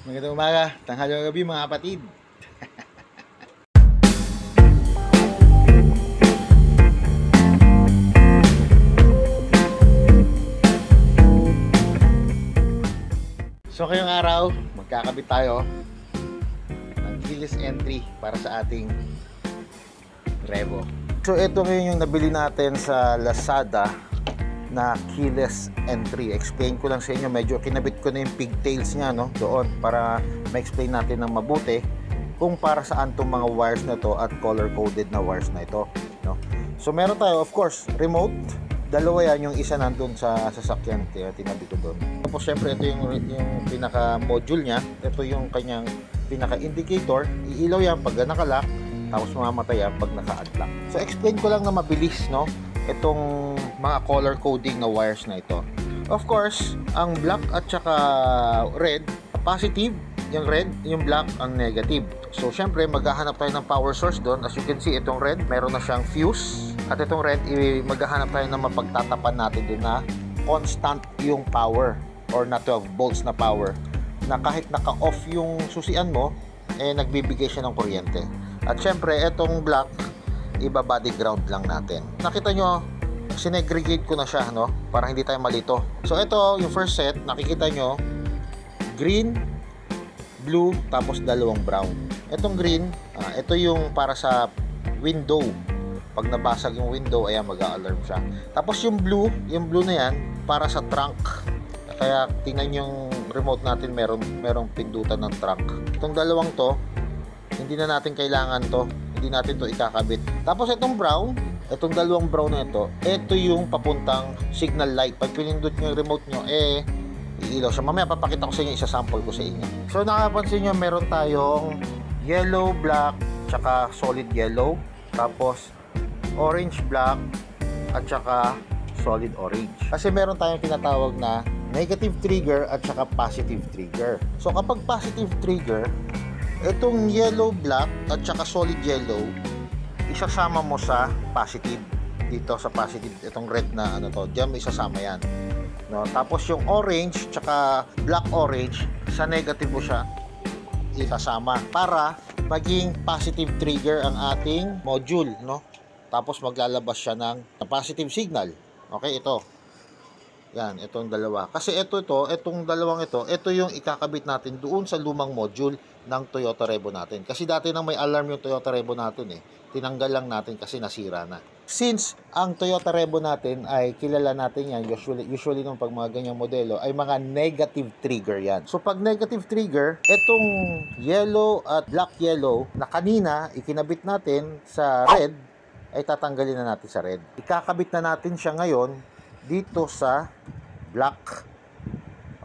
Magandang umaga, tanghali gabi mga kapatid. So ngayong araw, magkakabit tayo ng keyless entry para sa ating Revo. So ito ngayon yung nabili natin sa Lazada na keyless entry. Explain ko lang sa inyo, medyo kinabit ko na yung pigtails niya, no, doon para ma-explain natin ng mabuti kung para saan itong mga wires na to at color coded na wires na ito, no. So meron tayo, of course, remote. Dalawa yan, yung isa nandun sa sasakyan, tinabi ko doon. Tapos syempre ito yung pinaka module niya. Ito yung kanyang pinaka indicator. Iilaw yan pag naka-lock, tapos mamamatay yan pag naka-unlock. So explain ko lang na mabilis, no, itong mga color coding na wires na ito. Of course, ang black at saka red, positive, yung red, yung black, ang negative. So syempre maghahanap tayo ng power source doon. As you can see, itong red, meron na siyang fuse. At itong red, maghahanap tayo ng mapagtatapan natin doon na constant yung power or na 12 volts na power, na kahit naka-off yung susian mo, nagbibigay siya ng kuryente. At syempre, itong black, iba-body ground lang natin. Nakita nyo, sinegregate ko na siya, no, para hindi tayo malito. So ito, yung first set, nakikita nyo, green, blue, tapos dalawang brown. Itong green, ito yung para sa window. Pag nabasag yung window, ayan, mag-a-alarm siya. Tapos yung blue na yan, para sa trunk. Kaya tingnan yung remote natin, merong pindutan ng trunk. Itong dalawang to, hindi na natin kailangan to. Hindi natin to ikakabit. Tapos itong brown, itong dalawang brown na ito yung papuntang signal light. Pag pinindot nyo yung remote nyo, iilaw siya. Mamaya papakita ko sa inyo, isa-sample ko sa inyo. So nakapansin nyo, meron tayong yellow, black, tsaka solid yellow. Tapos orange, black, at saka solid orange. Kasi meron tayong tinatawag na negative trigger at saka positive trigger. So kapag positive trigger, itong yellow, black, at saka solid yellow, isasama mo sa positive. Dito sa positive, itong red na ano to, diyan may isasama yan, no? Tapos yung orange tsaka black orange, sa negative mo siya isasama para maging positive trigger ang ating module, no? Tapos maglalabas siya ng positive signal. Okay, ito. Yan, itong dalawa. Kasi itong dalawang ito yung ikakabit natin doon sa lumang module ng Toyota Revo natin. Kasi dati nang may alarm yung Toyota Revo natin, tinanggal lang natin kasi nasira na. Since ang Toyota Revo natin ay kilala natin yan, usually nung pag mga ganyang modelo ay mga negative trigger yan. So pag negative trigger, itong yellow at black yellow na kanina ikinabit natin sa red, ay tatanggalin na natin sa red. Ikakabit na natin siya ngayon dito sa black.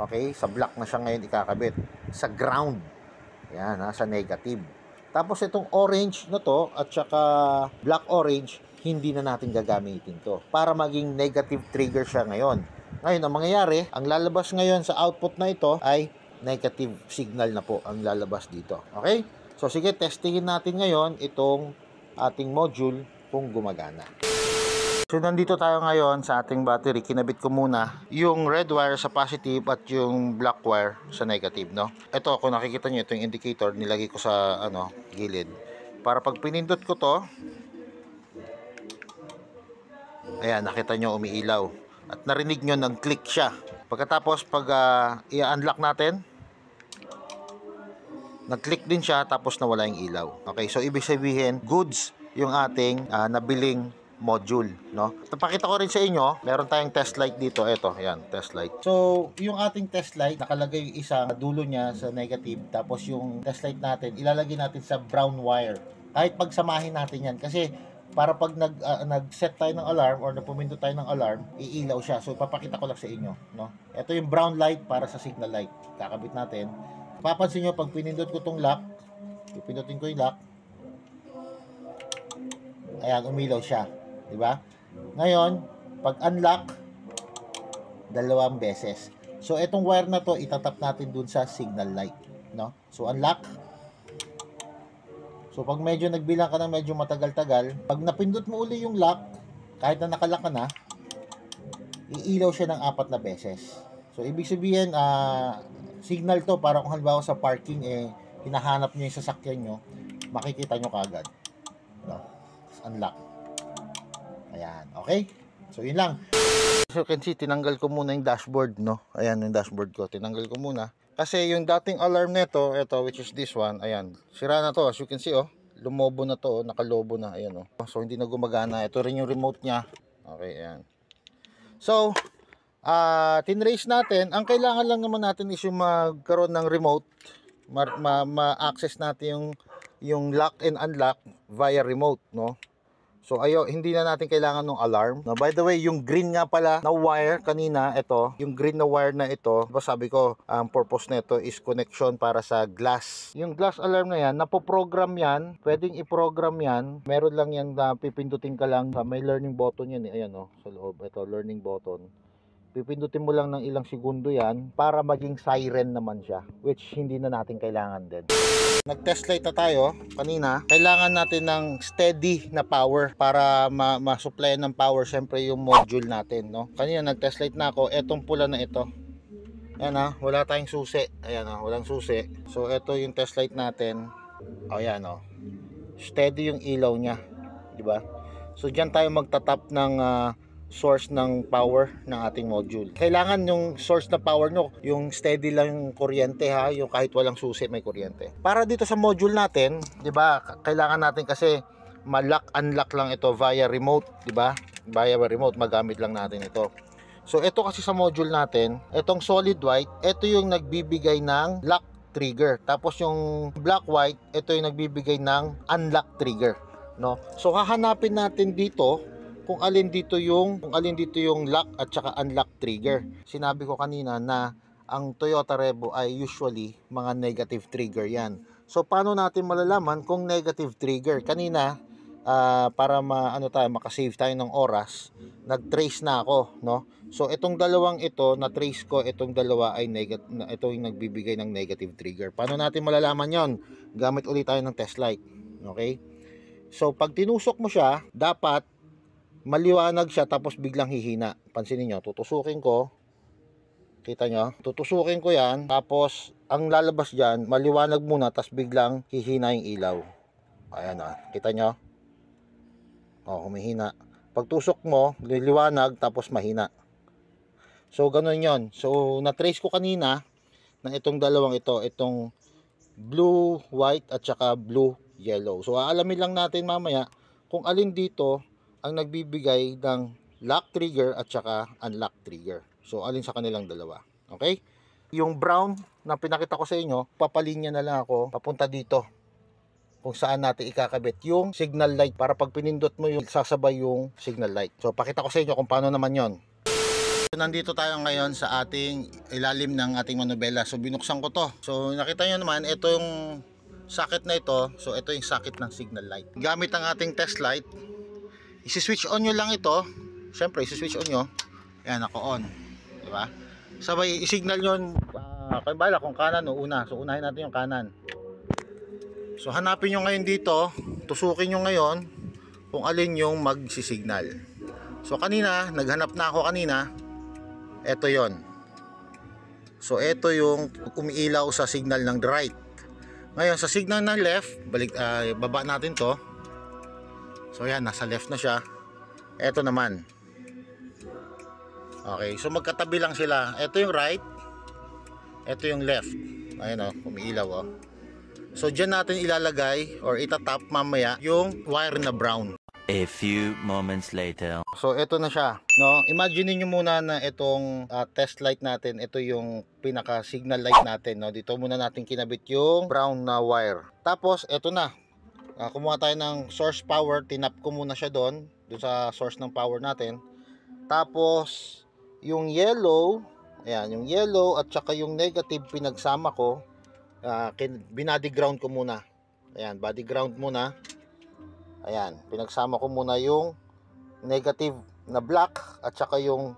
Okay, sa black na siya ngayon ikakabit. Sa ground. Yan, sa negative. Tapos itong orange na to at saka black orange, hindi na natin gagamitin to para maging negative trigger siya ngayon. Ngayon, ang mangyayari, ang lalabas ngayon sa output na ito ay negative signal na po ang lalabas dito. Okay? So sige, testingin natin ngayon itong ating module kung gumagana. So nandito tayo ngayon sa ating battery. Kinabit ko muna yung red wire sa positive at yung black wire sa negative, no? Ito, kung nakikita nyo, ito yung indicator, nilagay ko sa gilid. Para pag pinindot ko to, ayan, nakita nyo umiilaw. At narinig nyo, nag-click siya. Pagkatapos, pag i-unlock natin, nag-click din siya, tapos nawala yung ilaw. Okay, so ibig sabihin, goods yung ating nabiling module, no? Napakita ko rin sa inyo, meron tayong test light dito. Ito, ayan, test light. So, yung ating test light, nakalagay yung isang dulo niya sa negative, tapos yung test light natin, ilalagay natin sa brown wire. Kahit pagsamahin natin yan, kasi para pag nag-set tayo ng alarm or napumindot tayo ng alarm, iilaw siya. So, papakita ko lang sa inyo, no? Ito yung brown light para sa signal light. Kakabit natin. Papansin nyo, pag pinindot ko tong lock, pipindutin ko yung lock, ayan, umilaw siya. Diba? Ngayon, pag unlock, dalawang beses. So, itong wire na to, itatap natin dun sa signal light. No? So, unlock. So, pag medyo nagbilang ka na medyo matagal-tagal, pag napindot mo uli yung lock, kahit na nakalock ka na, iilaw siya ng 4 na beses. So, ibig sabihin, signal to para kung halimbawa sa parking hinahanap niyo yung sasakyan niyo, makikita niyo kaagad. No? Unlock. Ayan, okay? So yun lang. As you can see, tinanggal ko muna yung dashboard, no? Ayan yung dashboard ko, tinanggal ko muna. Kasi yung dating alarm nito, ito which is this one, ayan. Sira na to, as you can see, oh. Lumobo na to, nakalobo na, ayan, oh. So hindi na gumagana. Ito rin yung remote niya. Okay, ayan. So, tinrace natin. Ang kailangan lang naman natin is yung magkaroon ng remote. Ma-access natin yung lock and unlock via remote, no? So hindi na natin kailangan ng alarm. Now, by the way, yung green nga pala na wire kanina, ito, yung green na wire na ito, sabi ko, ang purpose nito is connection para sa glass. Yung glass alarm na yan, napoprogram yan, pwedeng i-program yan. Meron lang yan na pipindutin ka lang, may learning button yan, ayan oh, sa loob, ito, learning button. Pipindutin mo lang ng ilang segundo yan para maging siren naman siya, which hindi na natin kailangan din. Nag-test light na tayo kanina. Kailangan natin ng steady na power para ma-supply ng power syempre yung module natin, no? Kanina nag-test light na ako, etong pula na ito. Ayan ha, wala tayong susi. Ayan ha, walang susi. So ito yung test light natin. Ayan oh. Steady yung ilaw niya, di ba? So diyan tayo magtatap ng source ng power ng ating module. Kailangan yung source ng power nyo, yung steady lang yung kuryente ha, yung kahit walang susi may kuryente. Para dito sa module natin, 'di ba? Kailangan natin kasi ma-lock unlock lang ito via remote, 'di ba? Via remote magamit lang natin ito. So ito kasi sa module natin, itong solid white, ito yung nagbibigay ng lock trigger. Tapos yung black white, ito yung nagbibigay ng unlock trigger, no? So hahanapin natin dito kung alin dito yung lock at saka unlock trigger. Sinabi ko kanina na ang Toyota Revo ay usually mga negative trigger yan. So paano natin malalaman kung negative trigger? Kanina para makasave tayo ng oras, nag-trace na ako, no? So itong dalawang ito, na-trace ko, itong dalawa ay ito yung nagbibigay ng negative trigger. Paano natin malalaman yon? Gamit ulit tayo ng test light. Okay? So pag tinusok mo siya, dapat maliwanag siya tapos biglang hihina. Pansinin nyo, tutusukin ko. Kita nyo? Tutusukin ko yan. Tapos, ang lalabas dyan, maliwanag muna tapos biglang hihina yung ilaw. Ayan o. Kita nyo? O, humihina. Pag tusok mo, liliwanag tapos mahina. So, ganun yon. So, na-trace ko kanina na itong dalawang ito. Itong blue, white at saka blue, yellow. So, aalamin lang natin mamaya kung alin dito ang nagbibigay ng lock trigger at saka unlock trigger. So alin sa kanilang dalawa. Okay? Yung brown na pinakita ko sa inyo, papalinya na lang ako papunta dito kung saan natin ikakabit yung signal light para pag pinindot mo yung sasabay yung signal light. So pakita ko sa inyo kung paano naman yon. So, nandito tayo ngayon sa ating ilalim ng ating manubela. So binuksan ko to. So nakita nyo naman, ito yung socket na ito. So ito yung socket ng signal light. Gamit ang ating test light, isi-switch on nyo lang ito. Siyempre, isi-switch on nyo. Ayan, naka-on. Diba? Sabay, i-signal nyo. Kayo bala kung kanan o una. So, unahin natin yung kanan. So, hanapin nyo ngayon dito. Tusukin nyo ngayon kung alin yung magsisignal. So, kanina, naghanap na ako kanina. Ito yon. So, ito yung umiilaw sa signal ng right. Ngayon, sa signal ng left, baba natin to. So yan, nasa left na siya. Ito naman. Okay, so magkatabi lang sila. Ito yung right, ito yung left. Ayun oh, umiilaw oh. So dyan natin ilalagay or itatap mamaya yung wire na brown. A few moments later. So ito na siya, no? Imagine niyo muna na itong test light natin, ito yung pinaka signal light natin, no? Dito muna natin kinabit yung brown na wire. Tapos ito na. Kumuha tayo ng source power, tinap ko muna siya doon sa source ng power natin. Tapos yung yellow, ayan, yung yellow at saka yung negative pinagsama ko, binody ground ko muna. Ayan, body ground muna. Ayan, pinagsama ko muna yung negative na black at saka yung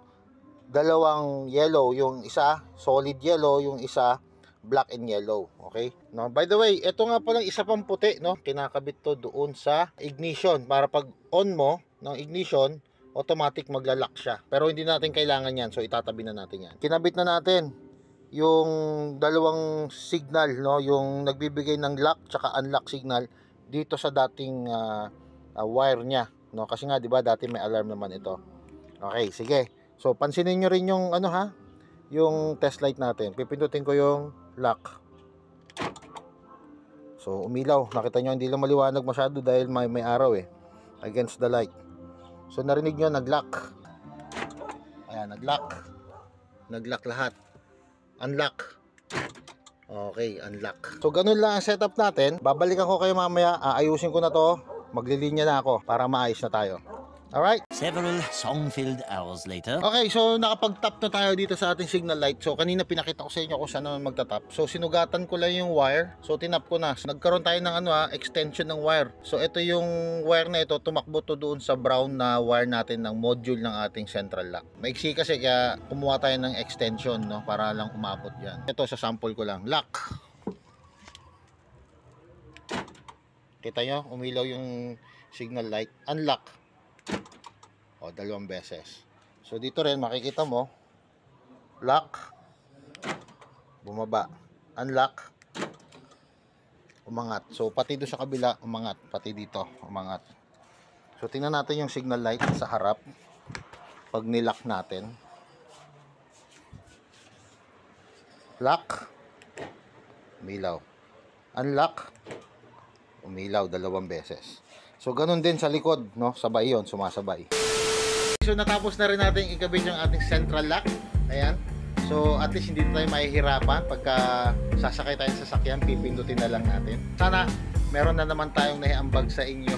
dalawang yellow, yung isa solid yellow, yung isa black and yellow. Okay? No, by the way, ito nga palang isa pang puti, no? Kinakabit to doon sa ignition para pag on mo ng ignition, automatic magla-lock siya. Pero hindi natin kailangan yan, so itatabi na natin yan. Kinabit na natin yung dalawang signal, no, yung nagbibigay ng lock tsaka unlock signal dito sa dating wire niya, no, kasi nga 'di ba dati may alarm naman ito. Okay, sige. So pansinin niyo rin yung ano ha, yung test light natin. Pipindutin ko yung lock. So umilaw. Nakita niyo hindi lang maliwanag masyado dahil may araw eh, against the light. So narinig niyo nag-lock. Ayan, nag-lock. Nag-lock lahat. Unlock. Okay, unlock. So ganun lang ang setup natin. Babalikan ko kayo mamaya. Aayusin ko na to. Maglilinya na ako para maayos na tayo. Alright? Several song-filled hours later. Okay, so nakapag-tap na tayo dito sa ating signal light. So kanina pinakita ko sa inyo kung saan naman magta-tap. So sinugatan ko lang yung wire. So tinap ko na. So, nagkaroon tayo ng extension ng wire. So ito yung wire na ito, tumakbo to doon sa brown na wire natin ng module ng ating central lock. Maiksi kasi kaya kumuha tayo ng extension, no, para lang umabot yan. Ito sa sample ko lang. Lock. Kita nyo, umilaw yung signal light. Unlock. O, dalawang beses. So dito rin makikita mo, lock, bumaba, unlock, umangat. So pati doon sa kabila umangat, pati dito umangat. So tingnan natin yung signal light sa harap pag nilock natin. Lock, umilaw. Unlock, umilaw dalawang beses. So ganun din sa likod, no? Sabay 'yon, sumasabay. So natapos na rin natin ikabit yung ating central lock. Ayan. So at least hindi tayo mahihirapan pagka sasakay tayo sa sasakyan, pipindutin na lang natin. Sana meron na naman tayong naiambag sa inyo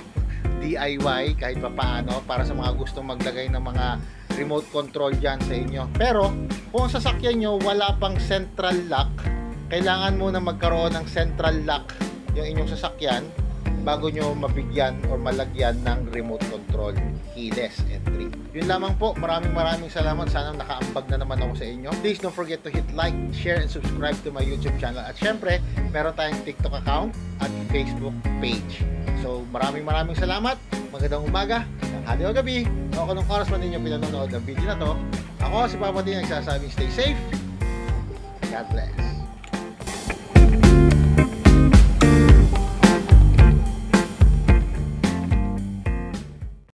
DIY kahit papaano para sa mga gustong maglagay ng mga remote control dyan sa inyo. Pero kung ang sasakyan nyo wala pang central lock, kailangan muna magkaroon ng central lock yung inyong sasakyan bago nyo mabigyan or malagyan ng remote control keyless entry. Yun lamang po. Maraming salamat. Sana nakaambag na naman ako sa inyo. Please don't forget to hit like, share, and subscribe to my YouTube channel. At syempre, meron tayong TikTok account at Facebook page. So maraming salamat. Magandang umaga, tanghali o gabi, o anong oras man ninyo pinanonood ng video na to. Ako si Papa D, nagsasabing stay safe. God bless.